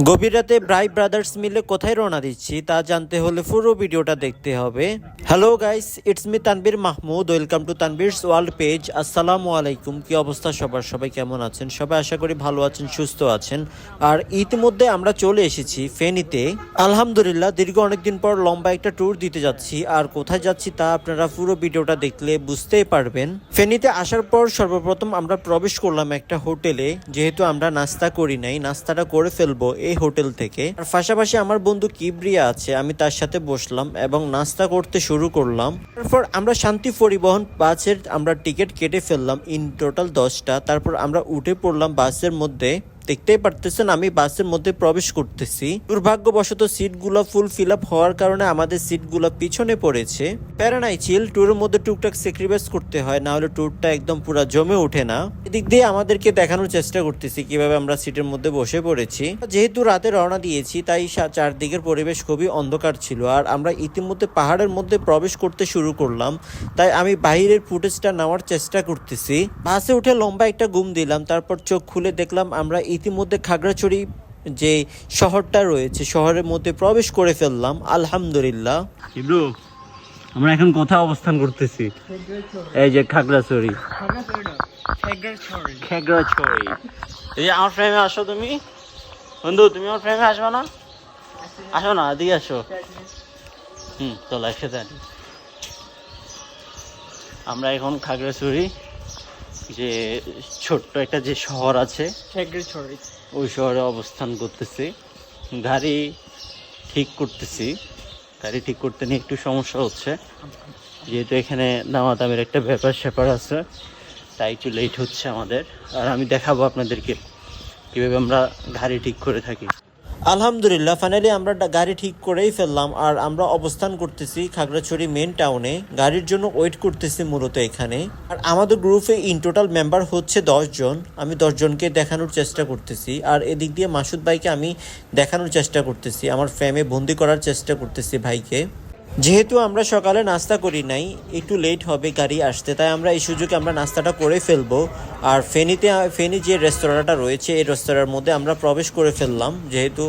গভীর রাতে ব্রাই ব্রাদার্স মিলে কোথায় রওনা দিচ্ছি তা জানতে হলে পুরো ভিডিওটা দেখতে হবে। Hello guys, it's me Tanvir Mahmud. Welcome to Tanvir's world page. আসসালামু আলাইকুম। কি অবস্থা সবার? সবাই কেমন আছেন? সবাই আশা করি ভালো আছেন, সুস্থ আছেন। আর ইতিমধ্যে আমরা চলে এসেছি ফেনীতে। আলহামদুলিল্লাহ, দীর্ঘ অনেকদিন পর লম্বা একটা ট্যুর দিতে যাচ্ছি। আর কোথায় যাচ্ছি তা আপনারা পুরো ভিডিওটা দেখলে বুঝতেই পারবেন। ফেনীতে আসার পর সর্বপ্রথম আমরা প্রবেশ করলাম একটা হোটেলে। যেহেতু আমরা নাস্তা করি নাই, নাস্তাটা করে ফেলবো এই হোটেল থেকে। আর পাশাপাশি আমার বন্ধু কিবরিয়া আছে, আমি তার সাথে বসলাম এবং নাস্তা করতে শুরু করলাম। তারপর আমরা শান্তি পরিবহন বাসের আমরা টিকিট কেটে ফেললাম, ইন টোটাল 10টা। তারপর আমরা উঠে পড়লাম বাসের মধ্যে। দেখতেই পারতেছেন আমি বাসের মধ্যে প্রবেশ করতেছি। দুর্ভাগ্যবশত সিটগুলো ফুল ফিল আপ হওয়ার কারণে আমাদের সিটগুলো পিছনে পড়েছে। প্যারা নাই, চিল। ট্যুরের মধ্যে টুকটাক স্যাক্রিফাইস করতে হয়, না হলে ট্যুরটা একদম পুরো জমে ওঠে না। এদিক দিয়ে আমাদেরকে দেখানোর চেষ্টা করতেছি কিভাবে আমরা সিটের মধ্যে বসে পড়েছি। যেহেতু রাতে রওনা দিয়েছি তাই চারদিকের পরিবেশ খুবই অন্ধকার ছিল। আর আমরা ইতিমধ্যে পাহাড়ের মধ্যে প্রবেশ করতে শুরু করলাম, তাই আমি বাইরের ফুটেজটা নেওয়ার চেষ্টা করতেছি। বাসে উঠে লম্বা একটা ঘুম দিলাম। তারপর চোখ খুলে দেখলাম আমরা ইতিমধ্যে খাগড়াছড়ি যে শহরটা রয়েছে, শহরের মধ্যে প্রবেশ করে ফেললাম। আলহামদুলিল্লাহ। ইব্রু, আমরা এখন কোথায় অবস্থান করতেছি? এই যে খাগড়াছড়ি। খাগড়াছড়ি। এই যে আমার ফ্রেমে আসো তুমি। বন্ধু, তুমি আমার ফ্রেমে আসবে না? আসো না, এদিকে আসো। চলো একসাথে আনি। আমরা এখন খাগড়াছড়ি যে ছোট্ট একটা যে শহর আছে ওই শহরে অবস্থান করতেছি। গাড়ি ঠিক করতেছি। গাড়ি ঠিক করতে নিয়ে একটু সমস্যা হচ্ছে, যেহেতু এখানে দামাদামের একটা ব্যাপার স্যাপার আছে, তাই একটু লেট হচ্ছে আমাদের। আর আমি দেখাবো আপনাদেরকে কীভাবে আমরা গাড়ি ঠিক করে থাকি। আলহামদুলিল্লাহ, ফাইনালি আমরা গাড়ি ঠিক করেই ফেললাম। আর আমরা অবস্থান করতেছি খাগড়াছড়ি মেন টাউনে। গাড়ির জন্য ওয়েট করতেছি মূলত এখানে। আর আমাদের গ্রুপে ইন টোটাল মেম্বার হচ্ছে 10 জন। আমি 10 জনকে দেখানোর চেষ্টা করতেছি। আর এদিক দিয়ে মাসুদ ভাইকে আমি দেখানোর চেষ্টা করতেছি, আমার ফ্রেমে বন্দি করার চেষ্টা করতেছি ভাইকে। যেহেতু আমরা সকালে নাস্তা করি নাই, একটু লেট হবে গাড়ি আসতে, তাই আমরা এই সুযোগে আমরা নাস্তাটা করে ফেলবো। আর ফেনী যে রেস্তোরাঁটা রয়েছে এই রেস্তোরাঁর মধ্যে আমরা প্রবেশ করে ফেললাম। যেহেতু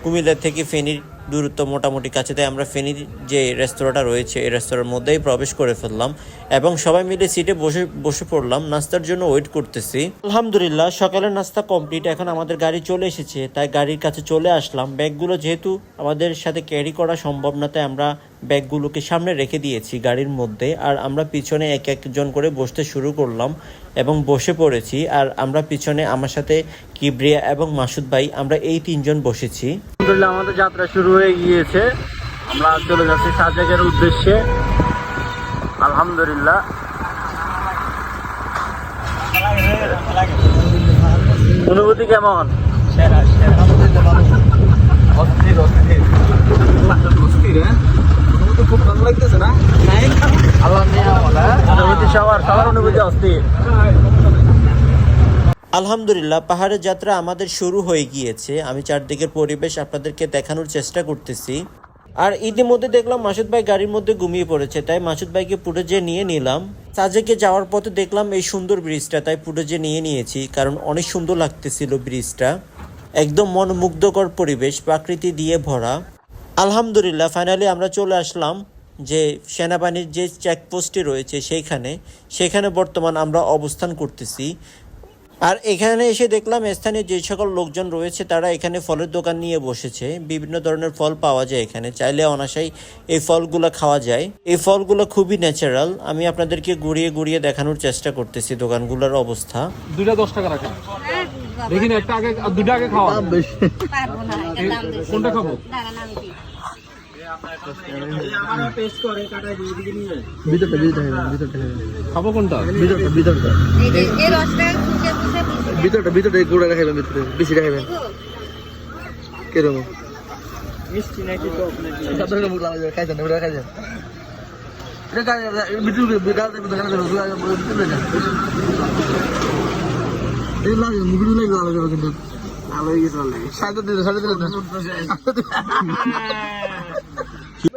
কুমিল্লা থেকে ফেনীর দূরত্ব মোটামুটি কাছে, তাই আমরা ফেনীর যে রেস্তোরাঁটা রয়েছে এই রেস্তোরাঁর মধ্যেই প্রবেশ করে ফেললাম এবং সবাই মিলে সিটে বসে পড়লাম। নাস্তার জন্য ওয়েট করতেছি। আলহামদুলিল্লাহ, সকালের নাস্তা কমপ্লিট। এখন আমাদের গাড়ি চলে এসেছে, তাই গাড়ির কাছে চলে আসলাম। ব্যাগগুলো যেহেতু আমাদের সাথে ক্যারি করা সম্ভব না, তাই আমরা ব্যাগগুলোকে সামনে রেখে দিয়েছি গাড়ির মধ্যে। আর আমরা পিছনে এক একজন করে বসতে শুরু করলাম এবং বসে পড়েছি। আর আমরা পিছনে আমার সাথে কিবরিয়া এবং মাসুদ ভাই, আমরা এই 3 জন বসেছি। আলহামদুলিল্লাহ, আমাদের যাত্রা শুরু হয়ে গিয়েছে। আমরা চলে যাচ্ছি সাজেকের উদ্দেশ্যে। আলহামদুলিল্লাহ। অনুভূতি কেমন? খুব ভালো লাগতেছে না? অনুভূতি সবার অনুভূতি অস্থির। আলহামদুলিল্লাহ, পাহাড়ের যাত্রা আমাদের শুরু হয়ে গিয়েছে। আমি চারদিকের পরিবেশ আপনাদেরকে দেখানোর চেষ্টা করতেছি। আর ইতিমধ্যে দেখলাম মাসুদ ভাই গাড়ির মধ্যে ঘুমিয়ে পড়েছে, তাই মাসুদ ভাইকে ফুটেজে নিয়ে নিলাম। সাজেকে যাওয়ার পথে দেখলাম এই সুন্দর ব্রিজটা, তাই ফুটেজে নিয়েছি, কারণ অনেক সুন্দর লাগতেছিল ব্রিজটা। একদম মনোমুগ্ধকর পরিবেশ, প্রকৃতি দিয়ে ভরা। আলহামদুলিল্লাহ, ফাইনালি আমরা চলে আসলাম যে সেনাবাহিনীর যে চেকপোস্টটি রয়েছে সেখানে বর্তমান আমরা অবস্থান করতেছি। আর এখানে এসে দেখলাম স্থানীয় যে সকল লোকজন রয়েছে তারা এখানে ফলের দোকান নিয়ে বসেছে। বিভিন্ন ধরনের ফল পাওয়া যায় এখানে, চাইলে অনায়াসেই এই ফলগুলো খাওয়া যায়। এই ফলগুলো খুবই ন্যাচারাল। আমি আপনাদেরকে ঘুরিয়ে দেখানোর চেষ্টা করতেছি দোকানগুলোর অবস্থা। দুইটা 10 টাকা রাখেন। দেখি না, একটা আগে আর দুইটা আগে খাওয়া। কোনটা খাবো? খাবো কোনটা? ভিতরটা গুড়া রাখাবেন, ভিতরে বেশি রাখাবেন। কিরকম মিষ্টি নাকি টক নাকি? খাইছেন ওটা খাইছেন?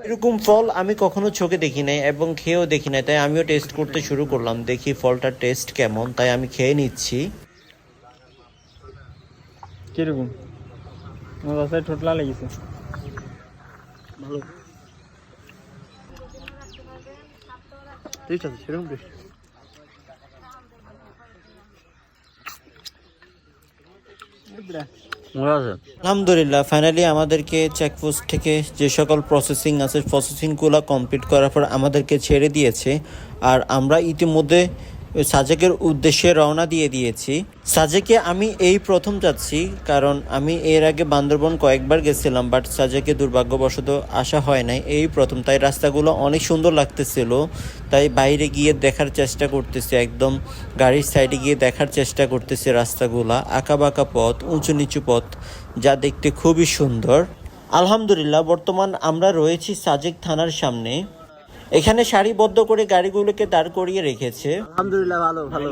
এরকম ফল আমি কখনো চোখে দেখি নাই এবং খেয়েও দেখি নাই, তাই আমিও টেস্ট করতে শুরু করলাম। দেখি ফলটার টেস্ট কেমন, তাই আমি খেয়ে নিচ্ছি। কিরকম? আমার বাসায় ঠোঁটলা লেগেছে। ভালো টেস্ট আছে, সেরকম টেস্ট। মজা আছে। আলহামদুলিল্লাহ ফাইনালি আমাদেরকে চেকপোস্ট থেকে যে সকল প্রসেসিং আছে প্রসেসিংগুলো কমপ্লিট করার পর আমাদেরকে ছেড়ে দিয়েছে। আর আমরা ইতিমধ্যে সাজেকের উদ্দেশ্যে রওনা দিয়ে দিয়েছি। সাজেকে আমি এই প্রথম যাচ্ছি, কারণ আমি এর আগে বান্দরবন কয়েকবার গেছিলাম, বাট সাজেকে দুর্ভাগ্যবশত আসা হয় নাই, এই প্রথম। তাই রাস্তাগুলো অনেক সুন্দর লাগতেছিল, তাই বাইরে গিয়ে দেখার চেষ্টা করতেছি, একদম গাড়ির সাইডে গিয়ে দেখার চেষ্টা করতেছি রাস্তাগুলা, আঁকাবাঁকা পথ, উঁচু নিচু পথ, যা দেখতে খুবই সুন্দর। আলহামদুলিল্লাহ বর্তমান আমরা রয়েছি সাজেক থানার সামনে। এখানে সারিবদ্ধ করে গাড়িগুলোকে দাঁড় করিয়ে রেখেছে। আলহামদুলিল্লাহ ভালো ভালো।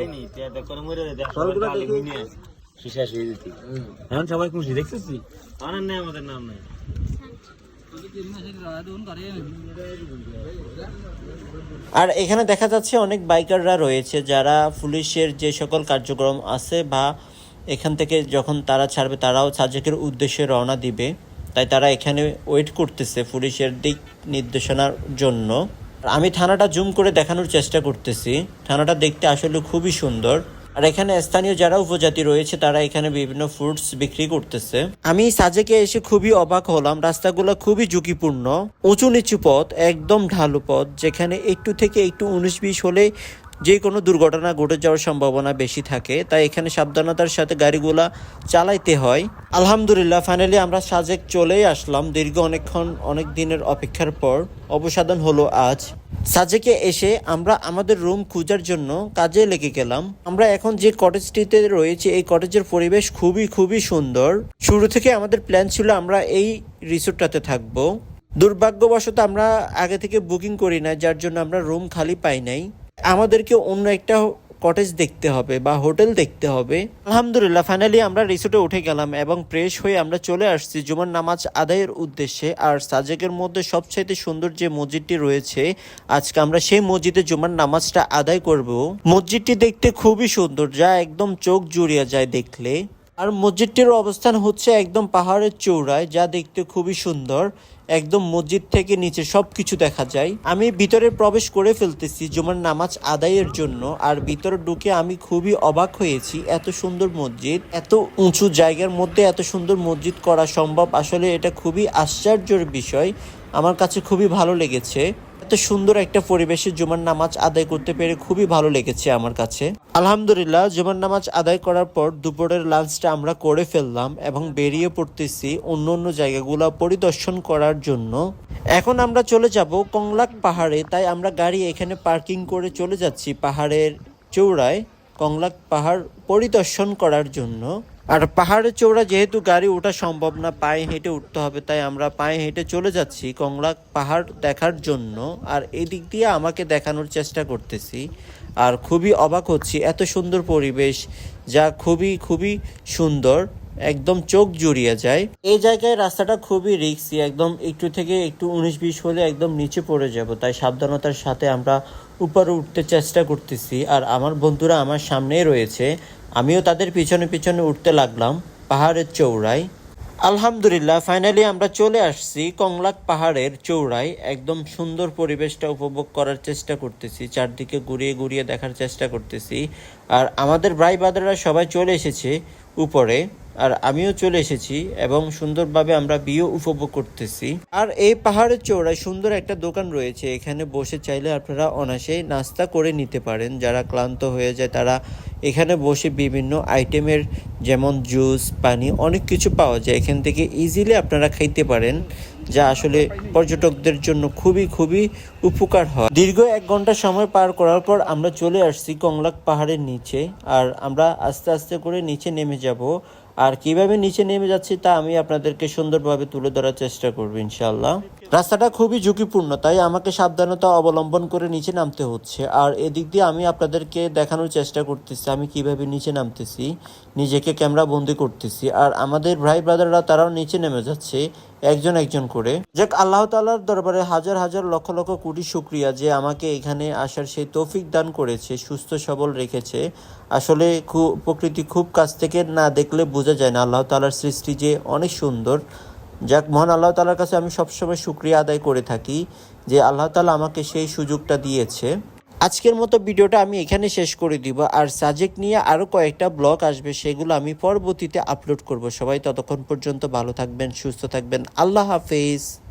এখন সবাই খুশি দেখছিস? আনার নেই, আমাদের নাম নাই। আর এখানে দেখা যাচ্ছে অনেক বাইকাররা রয়েছে, যারা পুলিশের যে সকল কার্যক্রম আছে বা এখান থেকে যখন তারা ছাড়বে তারাও সাজেকের উদ্দেশ্যে রওনা দিবে, তাই তারা এখানে ওয়েট করতেছে পুলিশের দিক নির্দেশনার জন্য। আমি থানাটা জুম করে দেখানোর চেষ্টা করতেছি। থানাটা দেখতে আসলে খুবই সুন্দর। আর এখানে স্থানীয় যারা উপজাতি রয়েছে তারা এখানে বিভিন্ন ফ্রুটস বিক্রি করতেছে। আমি সাজেকে এসে খুবই অবাক হলাম, রাস্তাগুলো খুবই ঝুঁকিপূর্ণ, উঁচু নিচু পথ, একদম ঢালু পথ, যেখানে একটু থেকে একটু 19-20 হলে যে কোনো দুর্ঘটনা ঘটে যাওয়ার সম্ভাবনা বেশি থাকে, তাই এখানে সাবধানতার সাথে গাড়িগুলা চালাইতে হয়। আলহামদুলিল্লাহ ফাইনালি আমরা সাজেক চলেই আসলাম। দীর্ঘ অনেক দিনের অপেক্ষার পর অবসাদন হলো আজ। সাজেকে এসে আমরা আমাদের রুম খোঁজার জন্য কাজে লেগে গেলাম। আমরা এখন যে কটেজটিতে রয়েছে এই কটেজের পরিবেশ খুবই সুন্দর। শুরু থেকে আমাদের প্ল্যান ছিল আমরা এই রিসোর্টটাতে থাকবো। দুর্ভাগ্যবশত আমরা আগে থেকে বুকিং করি না, যার জন্য আমরা রুম খালি পাই নাই। আমাদেরকে অন্য একটা কটেজ দেখতে হবে বা হোটেল দেখতে হবে। আলহামদুলিল্লাহ ফাইনালি আমরা রিসোর্টে উঠে গেলাম এবং ফ্রেশ হয়ে আমরা চলে আসছি জুমার নামাজ আদায়ের উদ্দেশ্যে। আর সাজেকের মধ্যে সবচাইতে সুন্দর যে মসজিদটি রয়েছে, আজকে আমরা সেই মসজিদে জুমার নামাজটা আদায় করব। মসজিদটি দেখতে খুবই সুন্দর, যা একদম চোখ জুড়িয়ে যায় দেখলে। আর মসজিদটির অবস্থান হচ্ছে একদম পাহাড়ের চূড়ায়, যা দেখতে খুবই সুন্দর। একদম মসজিদ থেকে নিচে সবকিছু দেখা যায়। আমি ভিতরে প্রবেশ করে ফেলতেছি জুমার নামাজ আদায়ের জন্য। আর ভিতরে ঢুকে আমি খুবই অবাক হয়েছি, এত সুন্দর মসজিদ, এত উঁচু জায়গার মধ্যে এত সুন্দর মসজিদ করা সম্ভব, আসলে এটা খুবই আশ্চর্যের বিষয়। আমার কাছে খুবই ভালো লেগেছে। এত সুন্দর একটা পরিবেশে জুমার নামাজ আদায় করতে পেরে খুবই ভালো লেগেছে আমার কাছে। আলহামদুলিল্লাহ জুমার নামাজ আদায় করার পর দুপুরের লাঞ্চটা আমরা করে ফেললাম এবং বেরিয়ে পড়তেছি অন্য জায়গাগুলো পরিদর্শন করার জন্য। এখন আমরা চলে যাব কংলাক পাহাড়ে, তাই আমরা গাড়ি এখানে পার্কিং করে চলে যাচ্ছি পাহাড়ের চূড়ায় কংলাক পাহাড় পরিদর্শন করার জন্য। আর পাহাড়ের চূড়া যেহেতু গাড়ি ওঠা সম্ভব না, পায়ে হেঁটে উঠতে হবে, তাই আমরা পায়ে হেঁটে চলে যাচ্ছি কংলাক পাহাড় দেখার জন্য। আর এই দিক দিয়ে আমাকে দেখানোর চেষ্টা করতেছি, আর খুবই অবাক হচ্ছি, এত সুন্দর পরিবেশ, যা খুবই সুন্দর, একদম চোখ জুড়িয়ে যায়। এই জায়গায় রাস্তাটা খুবই রিস্কি, একদম একটু থেকে একটু 19-20 হলে একদম নিচে পড়ে যাব, তাই সাবধানতার সাথে আমরা উপরে উঠতে চেষ্টা করতেছি। আর আমার বন্ধুরা আমার সামনেই রয়েছে, আমিও তাদের পিছনে উঠতে লাগলাম পাহাড়ের চূড়ায়। আলহামদুলিল্লাহ ফাইনালি আমরা চলে আসছি কংলাক পাহাড়ের চূড়ায়। একদম সুন্দর পরিবেশটা উপভোগ করার চেষ্টা করতেছি, চারদিকে ঘুরিয়ে দেখার চেষ্টা করতেছি। আর আমাদের ভাই ব্রাদাররা সবাই চলে এসেছে উপরে, আর আমিও চলে এসেছি এবং সুন্দরভাবে আমরা ভিউ উপভোগ করতেছি। আর এই পাহাড়ের চূড়ায় সুন্দর একটা দোকান রয়েছে, এখানে বসে চাইলে আপনারা অনায়াসে নাস্তা করে নিতে পারেন। যারা ক্লান্ত হয়ে যায় তারা এখানে বসে বিভিন্ন আইটেমের যেমন জুস, পানি, অনেক কিছু পাওয়া যায়, এখান থেকে ইজিলি আপনারা খাইতে পারেন, যা আসলে পর্যটকদের জন্য খুবই উপকার হয়। দীর্ঘ 1 ঘন্টা সময় পার করার পর আমরা চলে আসছি কংলাক পাহাড়ের নিচে। আর আমরা আস্তে করে নিচে নেমে যাব। আর কিভাবে নিচে নেমে যাচ্ছি তা আমি আপনাদেরকে সুন্দরভাবে তুলে ধরার চেষ্টা করব ইনশাআল্লাহ। রাস্তাটা খুবই ঝুঁকিপূর্ণ, তাই আমাকে সাবধানতা অবলম্বন করে নিচে নামতে হচ্ছে। আর এদিক দিয়ে আমি আপনাদেরকে দেখানোর চেষ্টা করতেছি আমি কিভাবে নিচে নামতেছি, নিজেকে ক্যামেরা বন্দি করতেছি। আর আমাদের ভাই ব্রাদাররা তারাও নিচে নেমে যাচ্ছে, একজন একজন করে। যাক, আল্লাহ তাআলার দরবারে হাজার হাজার লক্ষ লক্ষ কোটি শুকরিয়া যে আমাকে এখানে আসার সেই তৌফিক দান করেছে, সুস্থ সবল রেখেছে। আসলে প্রকৃতি খুব কাছ থেকে না দেখলে বোঝা যায় না আল্লাহ তাআলার সৃষ্টি যে অনেক সুন্দর। যাক, মহান আল্লাহ তাআলার কাছে আমি সবসময় শুকরিয়া আদায় করে থাকি যে আল্লাহ তাআলা আমাকে সেই সুযোগটা দিয়েছে। আজকের মতো ভিডিওটা আমি এখানে শেষ করে দিব। আর সাজেক নিয়ে আরও কয়েকটা ব্লগ আসবে, সেগুলো আমি পরবর্তীতে আপলোড করব। সবাই ততক্ষণ পর্যন্ত ভালো থাকবেন, সুস্থ থাকবেন। আল্লাহ হাফেজ।